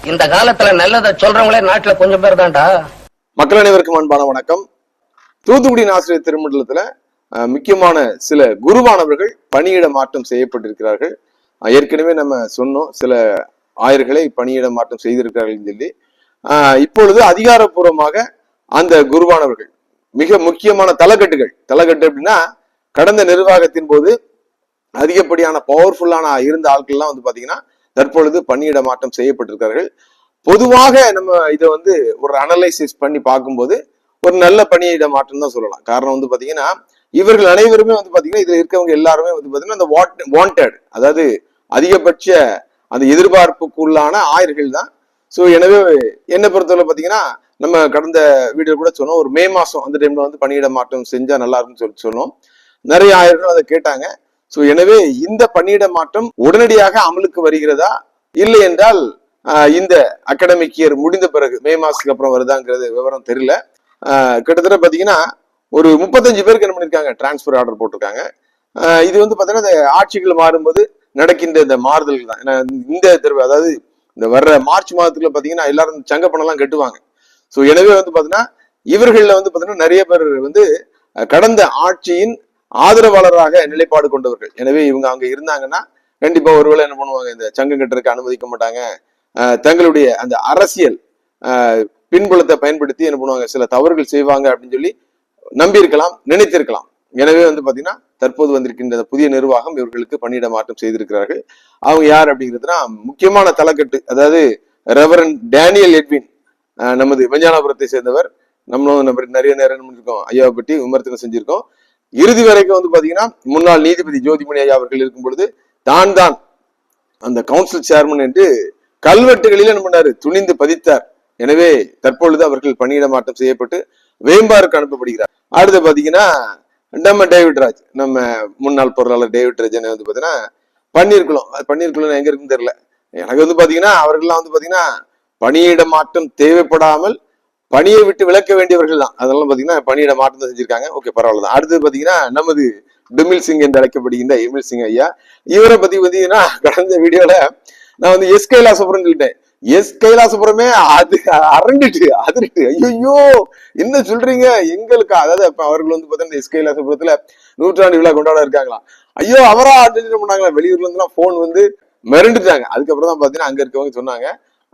இந்த காலத்துல நல்லதை சொல்றவங்களே நாட்டுல கொஞ்சம் பேர் தான்டா. மக்கள் அனைவருக்கும் அன்பான வணக்கம். தூத்துக்குடி ஆசிரியர் திருமண்டலத்துல முக்கியமான சில குருவானவர்கள் பணியிட மாற்றம் செய்யப்பட்டிருக்கிறார்கள். ஏற்கனவே நம்ம சொன்னோம், சில ஆயர்களை பணியிட மாற்றம் செய்திருக்கிறார்கள் சொல்லி. இப்பொழுது அதிகாரப்பூர்வமாக அந்த குருவானவர்கள் மிக முக்கியமான தலைக்கட்டு அப்படின்னா, கடந்த நிர்வாகத்தின் போது அதிகப்படியான பவர்ஃபுல்லான இருந்த ஆட்கள்லாம் வந்து பாத்தீங்கன்னா தற்பொழுது பணியிட மாற்றம் செய்யப்பட்டிருக்கிறார்கள். பொதுவாக நம்ம இதை வந்து ஒரு அனலைசிஸ் பண்ணி பார்க்கும்போது ஒரு நல்ல பணியிட மாற்றம் தான் சொல்லலாம். காரணம் வந்து பாத்தீங்கன்னா, இவர்கள் அனைவருமே வந்து பாத்தீங்கன்னா இதுல இருக்கவங்க எல்லாருமே வந்து பாத்தீங்கன்னா அந்த வாண்டட், அதாவது அதிகபட்ச அந்த எதிர்பார்ப்புக்குள்ளான ஆயர்கள் தான். ஸோ எனவே என்னை பொறுத்தவரை பாத்தீங்கன்னா, நம்ம கடந்த வீடியோ கூட சொன்னோம், ஒரு மே மாசம் அந்த டைம்ல வந்து பணியிட மாற்றம் செஞ்சா நல்லா இருக்குன்னு சொல்லி சொன்னோம். நிறைய ஆயர்கள் அதை கேட்டாங்க. ஸோ எனவே இந்த பணியிட மாற்றம் உடனடியாக அமலுக்கு வருகிறதா, இல்லை என்றால் இந்த அகாடமிக் இயர் முடிந்த பிறகு மே மாசத்துக்கு அப்புறம் வருதாங்கிறது விவரம் தெரியல. கிட்டத்தட்ட பாத்தீங்கன்னா ஒரு 35 பேருக்கு என்ன பண்ணிருக்காங்க, டிரான்ஸ்பர் ஆர்டர் போட்டிருக்காங்க. இது வந்து பாத்தீங்கன்னா இந்த ஆட்சிகள் மாறும்போது நடக்கின்ற இந்த மாறுதல்கள் தான். இந்த தடவை அதாவது இந்த வர்ற மார்ச் மாதத்துல பாத்தீங்கன்னா எல்லாரும் சங்க பணம் எல்லாம் கட்டுவாங்க. ஸோ எனவே வந்து பாத்தீங்கன்னா இவர்கள்ல வந்து பாத்தீங்கன்னா நிறைய பேர் வந்து கடந்த ஆட்சியின் ஆதரவாளராக நிலைப்பாடு கொண்டவர்கள். எனவே இவங்க அங்க இருந்தாங்கன்னா கண்டிப்பா ஒருவேளை என்ன பண்ணுவாங்க, இந்த சங்கம் கட்டுறதுக்கு அனுமதிக்க மாட்டாங்க. தங்களுடைய அந்த அரசியல் பின்புலத்தை பயன்படுத்தி என்ன பண்ணுவாங்க, சில தவறுகள் செய்வாங்க அப்படின்னு சொல்லி நம்பியிருக்கலாம், நினைத்திருக்கலாம். எனவே வந்து பாத்தீங்கன்னா தற்போது வந்திருக்கின்ற புதிய நிர்வாகம் இவர்களுக்கு பணியிட மாற்றம் செய்திருக்கிறார்கள். அவங்க யார் அப்படிங்கிறதுனா முக்கியமான தலைக்கட்டு, அதாவது ரெவரண்ட் டேனியல் எட்வின், நமது வெஞ்ஞானபுரத்தை சேர்ந்தவர். நம்மளும் நிறைய நேரம் இருக்கோம், ஐயாவை பற்றி விமர்சனம் செஞ்சிருக்கோம். இறுதி வரைக்கும் வந்து பாத்தீங்கன்னா முன்னாள் நீதிபதி ஜோதிமணி ஐயா அவர்கள் இருக்கும் பொழுது தான் அந்த கவுன்சில் சேர்மன் என்று கல்வெட்டுகளில் என்ன பண்ணாரு, துணிந்து பதித்தார். எனவே தற்பொழுது அவர்கள் பணியிட மாற்றம் செய்யப்பட்டு வேம்பாருக்கு அனுப்பப்படுகிறார். அடுத்து பாத்தீங்கன்னா நம்ம டேவிட் ராஜ், நம்ம முன்னாள் பொருளாளர் டேவிட் ராஜ் வந்து பாத்தீங்கன்னா பன்னீர்குளம் எங்க இருக்குன்னு தெரியல. எனக்கு வந்து பாத்தீங்கன்னா அவர்கள்லாம் வந்து பாத்தீங்கன்னா பணியிட மாற்றம் தேவைப்படாமல் பணியை விட்டு விலக்க வேண்டியவர்கள் தான். அதெல்லாம் பாத்தீங்கன்னா பணியிட மாற்றம் தான் செஞ்சிருக்காங்க. ஓகே, பரவாயில்ல தான். அடுத்து பாத்தீங்கன்னா நமது பிமில் சிங் என்று அழைக்கப்படுகின்ற எமில் சிங் ஐயா, இவரை பத்தி பாத்தீங்கன்னா கடந்த வீடியோல நான் வந்து எஸ் கைலாசபுரம் சொல்லிட்டேன். எஸ் கைலாசபுரமே அது அதிர்ட்டு ஐயோ என்ன சொல்றீங்க எங்களுக்கு, அதாவது அவர்கள் வந்து பாத்தீங்கன்னா எஸ் கைலாசபுரத்துல 100ஆண்டு விழா கொண்டாட இருக்காங்களாம். ஐயோ அவரா பண்ணாங்களா, வெளியூர்ல இருந்து எல்லாம் போன் வந்து மிரண்டுட்டாங்க. அதுக்கப்புறம் தான் பாத்தீங்கன்னா அங்க இருக்கவங்க சொன்னாங்க,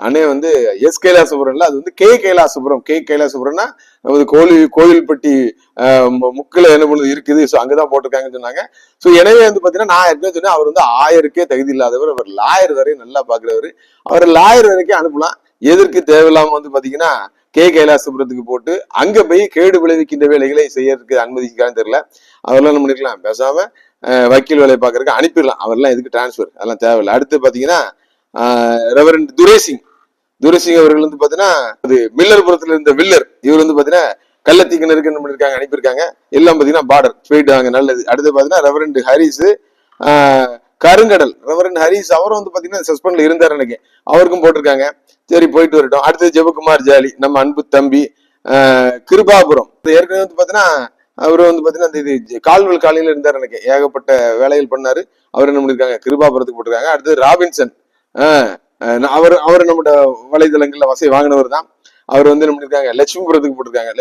அண்ணே வந்து எஸ் கைலாசபுரம்ல, அது வந்து கே கைலாசபுரம்னா நமது கோவில்பட்டி முக்கில என்ன பண்ணுது இருக்குது, ஸோ அங்கதான் போட்டிருக்காங்கன்னு சொன்னாங்க. ஸோ எனவே வந்து பாத்தீங்கன்னா நான் ஏற்கனவே சொன்னேன், அவர் வந்து ஆயருக்கே தகுதி இல்லாதவர், அவர் லாயர் வரையும் நல்லா பாக்குறவர். அவர் லாயர் வரைக்கும் அனுப்பலாம், எதற்கு தேவையில்லாம வந்து பாத்தீங்கன்னா கே கைலாசபுரத்துக்கு போட்டு அங்க போய் கேடு விளைவிக்கின்ற வேலைகளை செய்யறதுக்கு அனுமதிக்கான்னு தெரியல. அவர்லாம் என்ன பண்ணிருக்கலாம், பேசாம வக்கீல் வேலையை பாக்குறதுக்கு அனுப்பிடலாம். அவர்லாம் எதுக்கு டிரான்ஸ்பர், அதெல்லாம் தேவையில்லை. அடுத்து பாத்தீங்கன்னா ரெவரண்ட் துரைசிங் அவர்கள் வந்து பாத்தீங்கன்னா அது மில்லர்புரத்துல இருந்த வில்லர், இவர் வந்து பாத்தீங்கன்னா கள்ளத்தீக்கினருக்கு என்ன பண்ணிருக்காங்க, அனுப்பியிருக்காங்க. எல்லாம் பாத்தீங்கன்னா பார்டர் போயிட்டாங்க, நல்லது. அடுத்து பாத்தீங்கன்னா ரெவரண்ட் ஹரிஸ் கருங்கடல், ரெவரண்ட் ஹரிஸ் அவரும் வந்து பாத்தீங்கன்னா சஸ்பெண்ட்ல இருந்தார் எனக்கு, அவருக்கும் போட்டிருக்காங்க. சரி போயிட்டு வரட்டும். அடுத்து ஜெபகுமார் ஜாலி, நம்ம அன்பு தம்பி கிருபாபுரம், ஏற்கனவே வந்து பாத்தீங்கன்னா அவரு வந்து பாத்தீங்கன்னா இந்த கால்வல் காலையில இருந்தார் எனக்கு, ஏகப்பட்ட வேலைகள் பண்ணாரு. அவர் என்ன பண்ணிருக்காங்க, கிருபாபுரத்துக்கு போட்டிருக்காங்க. அடுத்து ராபின்சன், அவர் நம்மளோட வலைதளங்கள்ல வசதி வாங்கினவர் தான். அவர் வந்து என்ன பண்ணிருக்காங்க, லட்சுமிபுரத்துக்கு போட்டிருக்காங்க.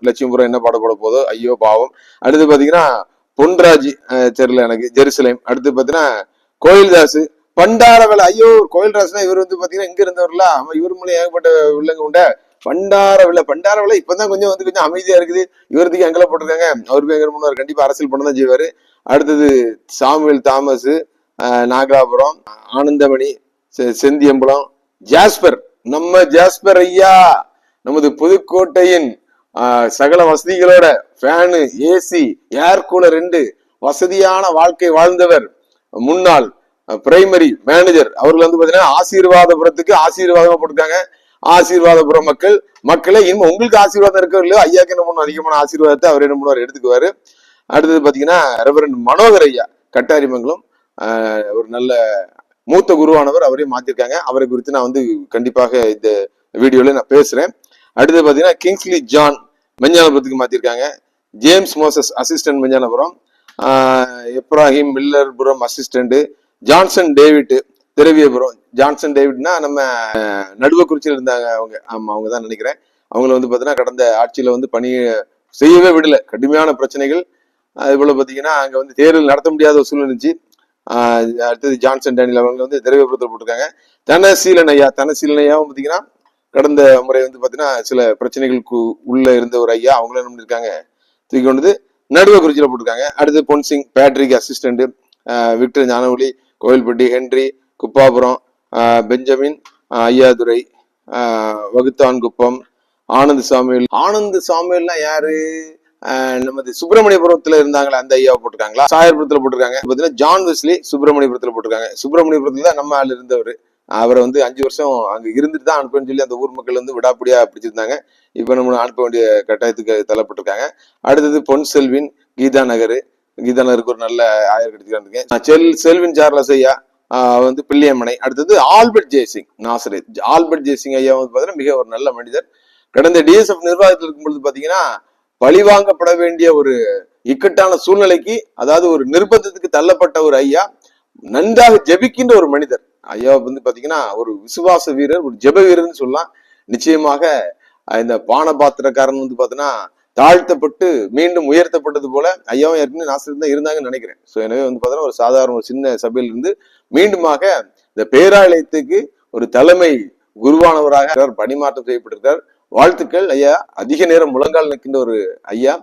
லட்சுமிபுரம் என்ன பாட போதோ, ஐயோ பாவம். அடுத்து பாத்தீங்கன்னா பொன்ராஜ், தெரியல எனக்கு, ஜெருசலேம். அடுத்து பாத்தீங்கன்னா கோயில்தாஸ் பண்டாரவேலை, ஐயோ கோயில்தாஸ்னா இவர் வந்து பாத்தீங்கன்னா இங்க இருந்தவர்ல, இவர் மூலம் ஏகப்பட்ட உள்ளங்க உண்ட. பண்டாரவேலை இப்பதான் கொஞ்சம் அமைதியா இருக்குது, இவரத்துக்கு எங்களை போட்டிருக்காங்க. அவருக்கு எங்க பண்ணுவார், கண்டிப்பா அரசியல் பண்ணதான் செய்வாரு. அடுத்தது Samuel Thomas, Nagalapuram, Anandamani, Senthiyambalam, Jasper, நம்ம ஜாஸ்பர் ஐயா, நமது புதுக்கோட்டையின் சகல வசதிகளோட ஃபேனு, ஏசி, ஏர் கூலர் 2 வசதியான வாழ்க்கை வாழ்ந்தவர், முன்னாள் பிரைமரி மேனேஜர். அவர்கள் வந்து பாத்தீங்கன்னா ஆசீர்வாதபுரத்துக்கு ஆசீர்வாதமா போட்டிருக்காங்க. ஆசீர்வாதபுரம் மக்களே இனிமே உங்களுக்கு ஆசீர்வாதம் இருக்கோ இல்லையோ, ஐயாக்கு என்ன பண்ணும், அதிகமான ஆசீர்வாதத்தை அவர் என்ன பண்ணுவார், எடுத்துக்குவாரு. அடுத்தது பாத்தீங்கன்னா ரெவரண்ட் மனோகர் ஐயா, கட்டாரிமங்கலம், ஒரு நல்ல மூத்த குருவானவர், அவரையும் மாத்திருக்காங்க. அவரை குறித்து நான் வந்து கண்டிப்பாக இந்த வீடியோல நான் பேசுறேன். அடுத்து பாத்தீங்கன்னா கிங்ஸ்லி ஜான் மெஞ்ஞானபுரத்துக்கு மாத்திருக்காங்க. James Moses assistant Meignanapuram, Ebrahim Millerpuram assistant, Johnson David Thiraviyapuram Johnson டேவிட்னா நம்ம நடுவக்குறிச்சியில் இருந்தாங்க அவங்க, ஆமா அவங்க தான் நினைக்கிறேன். அவங்கள வந்து பாத்தீங்கன்னா கடந்த ஆட்சியில வந்து பணி செய்யவே விடல, கடுமையான பிரச்சனைகள். அது போல பாத்தீங்கன்னா அங்க வந்து தேர்தல் நடத்த முடியாத ஒரு சூழ்நிலை இருந்துச்சு. அடுத்தது ஜான்சன் டேனியல் அவங்க வந்து திரவியபுரத்தில் போட்டிருக்காங்க. தனசீலன் ஐயாவும் பாத்தீங்கன்னா கடந்த முறை வந்து பாத்தீங்கன்னா சில பிரச்சனைகளுக்கு உள்ள இருந்த ஒரு ஐயா, அவங்களும் என்ன பண்ணிருக்காங்க தூக்கி கொண்டது நடுவக்குறிச்சியில போட்டிருக்காங்க. அடுத்து பொன்சிங் பேட்ரிக் அசிஸ்டன்ட், விக்டர் ஞானவழி கோவில்பட்டி, ஹென்றி குப்பாபுரம், பெஞ்சமின் ஐயாதுரை, வகுத்தான் குப்பம், ஆனந்த் சாமுவேல்லாம் யாரு, நமது சுப்பிரமணியபுரத்துல இருந்தாங்களா அந்த ஐயாவை போட்டிருக்காங்களா, சாயர்புரத்துல போட்டிருக்காங்க. பாத்தீங்கன்னா ஜான் வெஸ்லி சுப்பிரமணியபுரத்துல போட்டிருக்காங்க. சுப்பிரமணியபுரத்துல தான் நம்ம ஆள் இருந்தவர். அவரை வந்து 5 வருஷம் அங்க இருந்துட்டு தான் அனுப்புன்னு சொல்லி அந்த ஊர் மக்கள் வந்து விடாப்பிடியா பிடிச்சிருந்தாங்க. இப்ப நம்ம அனுப்ப வேண்டிய கட்டாயத்துக்கு தள்ளப்பட்டிருக்காங்க. அடுத்தது பொன் செல்வின் கீதா நகருக்கு ஒரு நல்ல ஆயர் கிடைச்சிருக்காங்க. செல்வின் சார்லஸ் ஐயா வந்து பிள்ளையம்மனை. அடுத்தது ஆல்பர்ட் ஜெய்சிங் நாசரேத். ஆல்பர்ட் ஜெய்சிங் ஐயா வந்து பாத்தீங்கன்னா மிக ஒரு நல்ல மனிதர். கடந்த டிஎஸ்எஃப் நிர்வாகத்தில் இருக்கும் பொழுது பாத்தீங்கன்னா பழிவாங்கப்பட வேண்டிய ஒரு இக்கட்டான சூழ்நிலைக்கு, அதாவது ஒரு நிர்பந்தத்துக்கு தள்ளப்பட்ட ஒரு ஐயா, நன்றாக ஜெபிக்கின்ற ஒரு மனிதர். ஐயா வந்து பாத்தீங்கன்னா ஒரு விசுவாச வீரர், ஒரு ஜெப வீரர்னு சொல்லலாம். நிச்சயமாக இந்த பானபாத்திரக்காரன் வந்து பாத்தீங்கன்னா தாழ்த்தப்பட்டு மீண்டும் உயர்த்தப்பட்டது போல ஐயாவும் ஏற்கனவே நாசரேத் தான் இருந்தாங்கன்னு நினைக்கிறேன். சோ எனவே வந்து பாத்தீங்கன்னா ஒரு சாதாரண ஒரு சின்ன சபையில இருந்து மீண்டுமாக இந்த பேராலயத்துக்கு ஒரு தலைமை குருவானவராக பணிமாற்றம் செய்யப்பட்டிருக்கார். வாழ்த்துக்கள் ஐயா. அதிக நேரம் முழங்கால் நிற்கின்ற ஒரு ஐயா.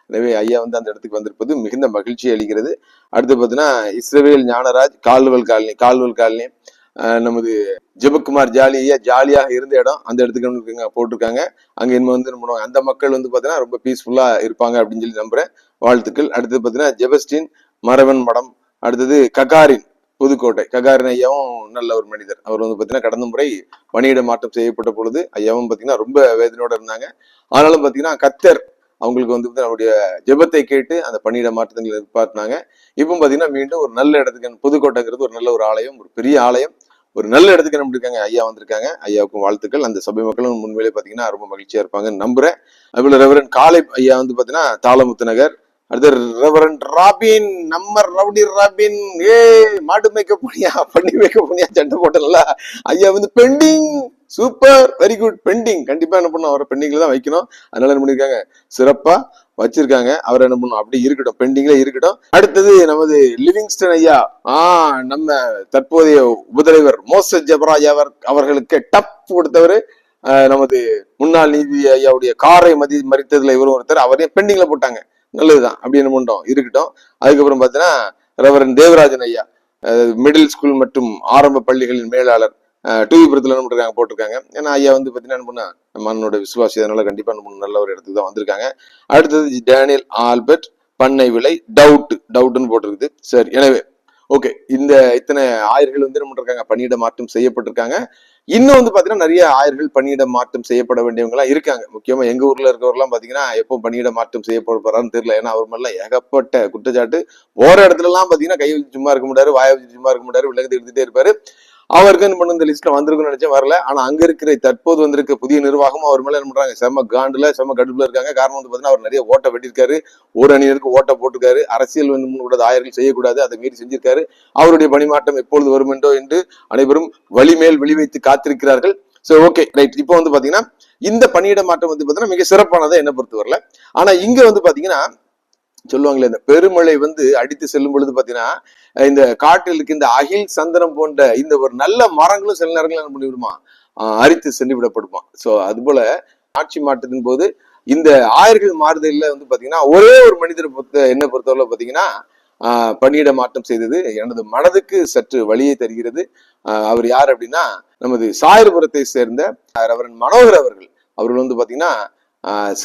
எனவே ஐயா வந்து அந்த இடத்துக்கு வந்திருப்பது மிகுந்த மகிழ்ச்சி அளிக்கிறது. அடுத்து பாத்தீங்கன்னா இஸ்ரவேல் ஞானராஜ் கால்வல் காலனி, நமது ஜெபக்குமார் ஜாலி ஐயா ஜாலியாக இருந்த இடம், அந்த இடத்துக்கு போட்டிருக்காங்க. அங்க இன்னும் வந்து அந்த மக்கள் வந்து பாத்தீங்கன்னா ரொம்ப பீஸ்ஃபுல்லா இருப்பாங்க அப்படின்னு சொல்லி நம்புறேன். வாழ்த்துக்கள். அடுத்து பாத்தீங்கன்னா ஜெபஸ்டின் மரவன் மடம். அடுத்தது ககாரின் புதுக்கோட்டை, ககாரின் ஐயாவும் நல்ல ஒரு மனிதர். அவர் வந்து பாத்தீங்கன்னா கடந்த முறை பணியிட மாற்றம் செய்யப்பட்ட பொழுது ஐயாவும் பாத்தீங்கன்னா ரொம்ப வேதனையோட இருந்தாங்க. ஆனாலும் பாத்தீங்கன்னா கத்தர் அவங்களுக்கு வந்து அவருடைய ஜெபத்தை கேட்டு அந்த பணியிட மாற்றங்களை எதிர்பார்த்தாங்க. இப்போ பாத்தீங்கன்னா மீண்டும் ஒரு நல்ல இடத்துக்கு, புதுக்கோட்டைங்கிறது ஒரு நல்ல ஒரு ஆலயம், ஒரு பெரிய ஆலயம், ஒரு நல்ல இடத்துக்கு என்ன பண்ணிருக்காங்க ஐயா வந்திருக்காங்க. ஐயாவுக்கும் வாழ்த்துக்கள். அந்த சபை மக்களும் முன்வேலை பாத்தீங்கன்னா ரொம்ப மகிழ்ச்சியா இருப்பாங்கன்னு நம்புறேன். அதுபோல ரெவரன் காலை ஐயா வந்து பாத்தீங்கன்னா தாளமுத்து நகர். அடுத்து ரெவரன் ராபின், நம்ம ரவுடி ராபின், மாடு மேய்க்க போனியா பண்ணி வைக்க போனியா சண்டை போட்டல ஐயா வந்து pending, super, very good, pending. கண்டிப்பா என்ன பண்ணும், அவரை பெண்டிங்ல தான் வைக்கணும். அதனால என்ன பண்ணிருக்காங்க, சிறப்பா வச்சிருக்காங்க. அவர் என்ன பண்ணும், அப்படி இருக்கட்டும், பெண்டிங்ல இருக்கட்டும். அடுத்தது நமது லிவிங்ஸ்டன் ஐயா, நம்ம தற்போதைய உபதலைவர் மோசஸ் ஜெபராஜ் அவர்களுக்கு டப் கொடுத்தவர். நமது முன்னாள் நீதி ஐயாவுடைய காரை மறித்ததுல இவரும் ஒருத்தர், அவரையும் பெண்டிங்ல போட்டாங்க. நல்லதுதான், அப்படி என்ன பண்ணோம் இருக்கட்டும். அதுக்கப்புறம் பாத்தீங்கன்னா ரெவரன் தேவராஜன் ஐயா, மிடில் ஸ்கூல் மற்றும் ஆரம்ப பள்ளிகளின் மேலாளர், டிவிபுரத்துல என்ன பண்றாங்க போட்டிருக்காங்க. ஏன்னா ஐயா வந்து பாத்தீங்கன்னா என்ன பண்ணா மண்ணோட விசுவாசி, அதனால கண்டிப்பா நல்ல ஒரு இடத்துக்கு தான் வந்திருக்காங்க. அடுத்தது டேனியல் ஆல்பர்ட் பண்ணை விலை டவுட்னு போட்டிருக்குது. சரி, எனவே ஓகே, இந்த இத்தனை ஆயர்கள் வந்து என்ன பண்றாங்க பணியிட மாற்றம் செய்யப்பட்டிருக்காங்க. இன்னும் வந்து பாத்தீங்கன்னா நிறைய ஆயர்கள் பணியிட மாற்றம் செய்யப்பட வேண்டியவங்க எல்லாம் இருக்காங்க. முக்கியமா எங்க ஊர்ல இருக்கவரெல்லாம் பாத்தீங்கன்னா எப்போ பணியிட மாற்றம் செய்யப்பட போறான்னு தெரியல. ஏன்னா அவர் மேல ஏகப்பட்ட குற்றச்சாட்டு. போற இடத்துல எல்லாம் பாத்தீங்கன்னா கை வச்சு சும்மா இருக்க முடியாது, வாய வச்சு சும்மா இருக்க முடியாது, விலங்கு எடுத்துட்டே இருப்பாரு. அவருக்கு என்ன பண்ண இந்த லிஸ்ட்ல வந்திருக்குன்னு நினைச்சேன், வரல. ஆனா அங்க இருக்கிற தற்போது வந்திருக்க புதிய நிர்வாகம் அவர் மேல என்ன பண்றாங்க, செம கடுப்புல இருக்காங்க. காரணம் வந்து பாத்தீங்கன்னா அவர் நிறைய ஓட்ட வெட்டிருக்காரு, ஒரு அணியினருக்கு ஓட்ட போட்டிருக்காரு. அரசியல் வந்து ஆயர்கள் செய்யக்கூடாது, அதை மீறி செஞ்சிருக்காரு. அவருடைய பணிமாற்றம் எப்பொழுது வரும் என்று அனைவரும் வழிமேல் வெளி வைத்து காத்திருக்கிறார்கள். So okay right. இப்போ வந்து பாத்தீங்கன்னா இந்த பணியிட மாற்றம் வந்து பாத்தீங்கன்னா மிக சிறப்பானதை என்ன பொறுத்து வரல. ஆனா இங்க வந்து பாத்தீங்கன்னா சொல்லுவாங்களே, இந்த பெருமழை வந்து அடித்து செல்லும் பொழுது பாத்தீங்கன்னா இந்த காட்டில் இருக்க இந்த அகில் சந்தனம் போன்ற இந்த ஒரு நல்ல மரங்களும் சில நேரங்கள் என்ன பண்ணிவிடுமா, அரித்து சென்று விடப்படுமா. சோ அது போல ஆட்சி மாற்றத்தின் போது இந்த ஆயர்கள் மாறுதல்ல வந்து பாத்தீங்கன்னா ஒரே ஒரு மனிதரை என்ன பொறுத்தவரை பாத்தீங்கன்னா பணியிட மாற்றம் செய்தது எனது மனதுக்கு சற்று வழியை தருகிறது. அவர் யார் அப்படின்னா நமது சாயர்புரத்தை சேர்ந்த ரெவரன் மனோகர் அவர்கள் வந்து பாத்தீங்கன்னா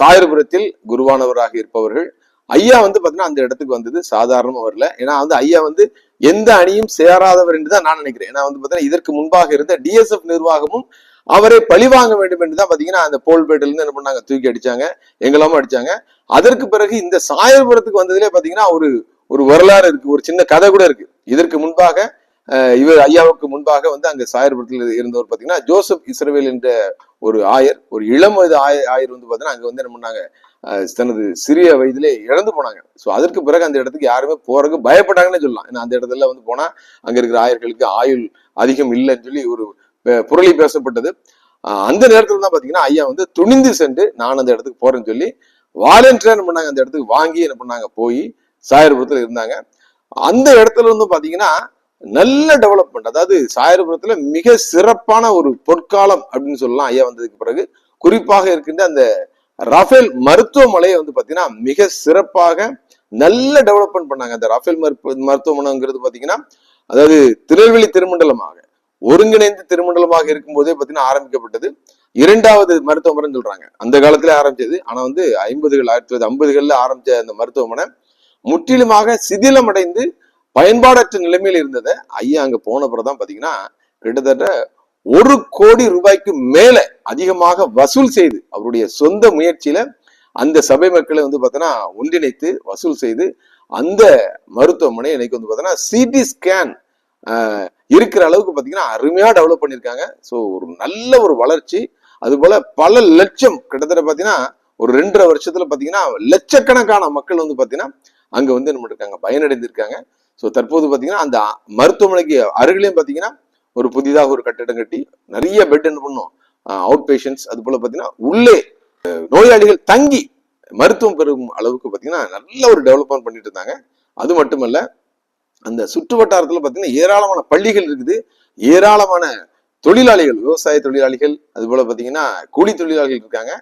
சாயர்புரத்தில் குருவானவராக இருப்பவர்கள். ஐயா வந்து பாத்தீங்கன்னா அந்த இடத்துக்கு வந்தது சாதாரணமா வரல. ஏன்னா வந்து ஐயா வந்து எந்த அணியும் சேராதவர் என்றுதான் நான் நினைக்கிறேன். ஏன்னா வந்து பாத்தீங்கன்னா இதற்கு முன்பாக இருந்த டிஎஸ்எஃப் நிர்வாகமும் அவரை பழிவாங்க வேண்டும் என்றுதான் பாத்தீங்கன்னா அந்த போல்பேட்டில இருந்து என்ன பண்ணாங்க, தூக்கி அடிச்சாங்க, எங்கெல்லாமோ அடிச்சாங்க. அதற்கு பிறகு இந்த சாயர்புரத்துக்கு வந்ததுலேயே பாத்தீங்கன்னா ஒரு வரலாறு இருக்கு, ஒரு சின்ன கதை கூட இருக்கு. இதற்கு முன்பாக இவர் ஐயாவுக்கு முன்பாக வந்து அங்க சாயர்புரத்தில் இருந்தவர் பாத்தீங்கன்னா ஜோசப் இஸ்ரவேல் என்ற ஒரு ஆயர், ஒரு இளம் வயது ஆயர் வந்து பாத்தீங்கன்னா அங்க வந்து என்ன பண்ணாங்க, தனது சிறிய வயதிலே இழந்து போனாங்க. சோ அதற்கு பிறகு அந்த இடத்துக்கு யாருமே போறதுக்கு பயப்பட்டாங்கன்னு சொல்லலாம். ஏன்னா அந்த இடத்துல வந்து போனா அங்க இருக்கிற ஆயர்களுக்கு ஆயுள் அதிகம் இல்லைன்னு சொல்லி ஒரு புரளி பேசப்பட்டது. அந்த நேரத்துல தான் பாத்தீங்கன்னா ஐயா வந்து துணிந்து சென்று நான் அந்த இடத்துக்கு போறேன்னு சொல்லி வாலண்டியர் என்ன பண்ணாங்க, அந்த இடத்துக்கு வாங்கி என்ன பண்ணாங்க, போய் சாயர்புரத்துல இருந்தாங்க. அந்த இடத்துல வந்து பாத்தீங்கன்னா நல்ல டெவலப்மெண்ட், அதாவது சாயர்புரத்துல மிக சிறப்பான ஒரு பொற்காலம் அப்படின்னு சொல்லலாம் ஐயா வந்ததுக்கு பிறகு. குறிப்பாக இருக்கின்ற அந்த ரஃபேல் மருத்துவமனையை வந்து பாத்தீங்கன்னா மிக சிறப்பாக நல்ல டெவலப்மெண்ட் பண்ணாங்க. அந்த ரஃபேல் மருத்துவமனைங்கிறது பாத்தீங்கன்னா அதாவது திருநெல்வேலி திருமண்டலமாக ஒருங்கிணைந்து திருமண்டலமாக இருக்கும் போதே பாத்தீங்கன்னா ஆரம்பிக்கப்பட்டது. இரண்டாவது மருத்துவமனை சொல்றாங்க, அந்த காலத்துல ஆரம்பிச்சது. ஆனா வந்து 1950களில் ஆரம்பிச்ச அந்த மருத்துவமனை முற்றிலுமாக சிதிலமடைந்து பயன்பாடற்ற நிலைமையில் இருந்ததை ஐயா அங்க போன பிறகுதான் பாத்தீங்கன்னா கிட்டத்தட்ட 1 கோடி ரூபாய்க்கு மேல அதிகமாக வசூல் செய்து அவருடைய சொந்த முயற்சியில அந்த சபை மக்களை வந்து பாத்தீங்கன்னா ஒன்றிணைத்து வசூல் செய்து அந்த மருத்துவமனை இன்னைக்கு வந்து பாத்தீங்கன்னா சிடி ஸ்கேன் இருக்கிற அளவுக்கு பாத்தீங்கன்னா அருமையா டெவலப் பண்ணிருக்காங்க. ஸோ ஒரு நல்ல ஒரு வளர்ச்சி. அது போல பல லட்சம், கிட்டத்தட்ட பாத்தீங்கன்னா ஒரு 2.5 வருஷத்துல பாத்தீங்கன்னா லட்சக்கணக்கான மக்கள் வந்து பாத்தீங்கன்னா அங்க வந்து என்ன பண்ணிருக்காங்க, பயனடைந்திருக்காங்க. ஸோ தற்போது பாத்தீங்கன்னா அந்த மருத்துவமனைக்கு அருகிலையும் பாத்தீங்கன்னா ஒரு புதிதாக ஒரு கட்டிடம் கட்டி நிறைய பெட் என்ன பண்ணும், அவுட் பேஷன்ஸ், அது போல பாத்தீங்கன்னா உள்ளே நோயாளிகள் தங்கி மருத்துவம் பெறும் அளவுக்கு பாத்தீங்கன்னா நல்ல ஒரு டெவலப்மெண்ட் பண்ணிட்டு இருந்தாங்க. அது மட்டுமல்ல, அந்த சுற்று வட்டாரத்துல பாத்தீங்கன்னா ஏராளமான பள்ளிகள் இருக்குது, ஏராளமான தொழிலாளிகள், விவசாய தொழிலாளிகள், அது போல பாத்தீங்கன்னா கூலி தொழிலாளிகள் இருக்காங்க.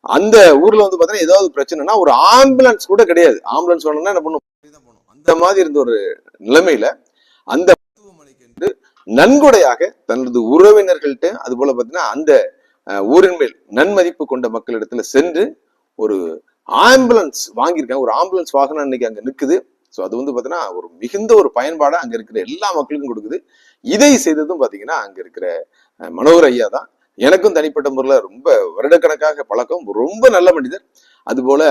அந்த ஊர்ல வந்து பாத்தீங்கன்னா ஏதாவது பிரச்சனைனா ஒரு ஆம்புலன்ஸ் கூட கிடையாது. ஆம்புலன்ஸ் வேணும்னா என்ன பண்ணும், அந்த மாதிரி இருந்த ஒரு நிலைமையில அந்த மருத்துவமனைக்கு என்று நன்கொடையாக தனது உறவினர்கள்ட்ட, அது போல பாத்தீங்கன்னா அந்த ஊரின் மேல் நன்மதிப்பு கொண்ட மக்களிடத்துல சென்று ஒரு ஆம்புலன்ஸ் வாங்கியிருக்காங்க. ஒரு ஆம்புலன்ஸ் வாகனம் இன்னைக்கு அங்க நிக்குது. ஸோ அது வந்து பாத்தீங்கன்னா ஒரு மிகுந்த ஒரு பயன்பாடா அங்க இருக்கிற எல்லா மக்களுக்கும் கொடுக்குது. இதை செய்ததும் பாத்தீங்கன்னா அங்க இருக்கிற மனோகர் ஐயா தான். எனக்கும் தனிப்பட்ட முறையில் ரொம்ப வருடக்கணக்காக பழக்கம், ரொம்ப நல்ல மனிதர். அது போல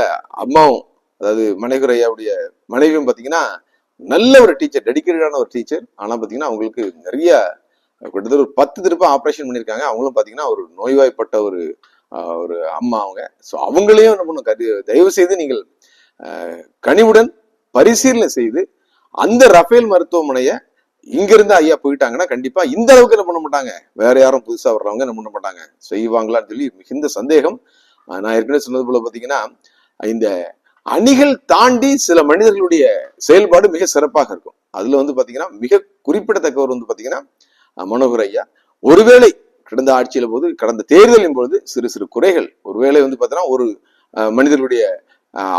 அம்மாவும், அதாவது மனோகர் ஐயாவுடைய மனைவியும் பாத்தீங்கன்னா நல்ல ஒரு டீச்சர், டெடிக்கேட்டடான ஒரு டீச்சர். ஆனா பாத்தீங்கன்னா அவங்களுக்கு நிறைய கிட்டத்தட்ட ஒரு 10 திருப்ப ஆப்ரேஷன் பண்ணியிருக்காங்க. அவங்களும் பாத்தீங்கன்னா ஒரு நோய்வாய்ப்பட்ட ஒரு அம்மா அவங்க. ஸோ அவங்களையும் என்ன பண்ணும், தயவு செய்து நீங்கள் கனிவுடன் பரிசீலனை செய்து அந்த ரஃபேல் மருத்துவமனையை இங்கிருந்து ஐயா போயிட்டாங்கன்னா கண்டிப்பா இந்த அளவுக்கு என்ன பண்ண மாட்டாங்க, வேற யாரும் புதுசா வர்றவங்க என்ன பண்ண மாட்டாங்க, செய்வாங்களான்னு சொல்லி மிகுந்த சந்தேகம். நான் ஏற்கனவே சொன்னது போல பாத்தீங்கன்னா இந்த அணிகள் தாண்டி சில மனிதர்களுடைய செயல்பாடு மிக சிறப்பாக இருக்கும். அதுல வந்து பாத்தீங்கன்னா மிக குறிப்பிடத்தக்கவர் வந்து பாத்தீங்கன்னா மனோகர் ஐயா. ஒருவேளை கடந்த ஆட்சியில போது, கடந்த தேர்தலின் பொழுது சிறு சிறு குறைகள், ஒருவேளை வந்து பாத்தீங்கன்னா ஒரு மனிதர்களுடைய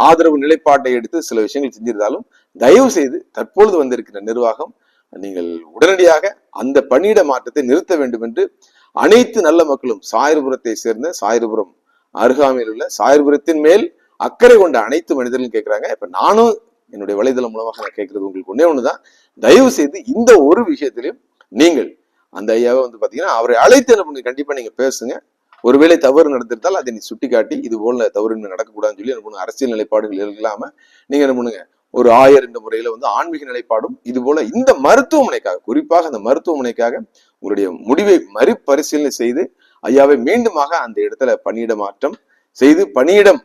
ஆதரவு நிலைப்பாட்டை எடுத்து சில விஷயங்கள் செஞ்சிருந்தாலும், தயவு செய்து தற்பொழுது வந்திருக்கிற நிர்வாகம் நீங்கள் உடனடியாக அந்த பணியிட மாற்றத்தை நிறுத்த வேண்டும் என்று அனைத்து நல்ல மக்களும், சாயர்புரத்தை சேர்ந்த, சாயர்புரம் அருகாமையில் உள்ள சாயர்புரத்தின் மேல் அக்கறை கொண்ட அனைத்து மனிதர்களும் கேட்கிறாங்க. இப்ப நானும் என்னுடைய வலைதளம் மூலமாக நான் கேட்கறது உங்களுக்கு ஒன்னே ஒண்ணுதான், தயவு செய்து இந்த ஒரு விஷயத்திலையும் நீங்கள் அந்த ஐயாவை வந்து பாத்தீங்கன்னா அவரை அழைத்து என்ன பண்ணுங்க, கண்டிப்பா நீங்க பேசுங்க. ஒருவேளை தவறு நடந்திருந்தால் அதை நீ சுட்டி காட்டி இது போல தவறு நடக்கக்கூடாதுன்னு சொல்லி என்ன பண்ணுங்க, அரசியல் நிலைப்பாடுகள் இல்லாம நீங்க என்ன பண்ணுங்க, ஒரு ஆயர் என்ற முறையில வந்து ஆன்மீக நிலைப்பாடும், இது போல இந்த மருத்துவமனைக்காக, குறிப்பாக அந்த மருத்துவமனைக்காக உங்களுடைய முடிவை மறுபரிசீலனை செய்து ஐயாவை மீண்டுமாக அந்த இடத்துல பணியிட மாற்றம் செய்து பணியிடம்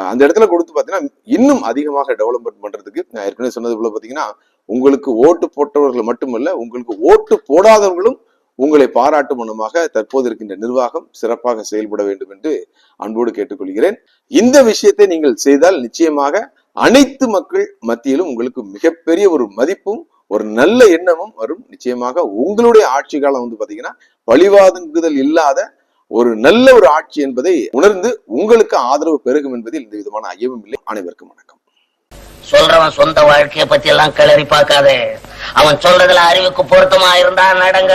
அந்த இடத்துல கொடுத்து பாத்தீங்கன்னா இன்னும் அதிகமாக டெவலப்மெண்ட் பண்றதுக்கு, நான் ஏற்கனவே சொன்னது போல பாத்தீங்கன்னா உங்களுக்கு ஓட்டு போட்டவர்கள் மட்டுமல்ல, உங்களுக்கு ஓட்டு போடாதவர்களும் உங்களை பாராட்டும் மனமாக தற்போது இருக்கின்ற நிர்வாகம் சிறப்பாக செயல்பட வேண்டும் என்று அன்போடு கேட்டுக்கொள்கிறேன். இந்த விஷயத்தை நீங்கள் செய்தால் நிச்சயமாக அனைத்து மக்கள் மத்தியிலும் உங்களுக்கு மிகப்பெரிய ஒரு மதிப்பும் ஒரு நல்ல எண்ணமும் வரும். நிச்சயமாக உங்களுடைய ஆட்சி காலம் வந்து பாத்தீங்கன்னா பழிவாதுங்குதல் இல்லாத ஒரு நல்ல ஒரு ஆட்சி என்பதை உணர்ந்து உங்களுக்கு ஆதரவு பெருகும் என்பதில் எந்த விதமான ஐயமும் இல்லை. அனைவருக்கும் வணக்கம். சொல்றவன் சொந்த வாழ்க்கைய பத்தி எல்லாம் கிளறி பார்க்காதே. அவன் சொல்றதுல அறிவுக்கு பொருத்தமா இருந்தா நடங்க.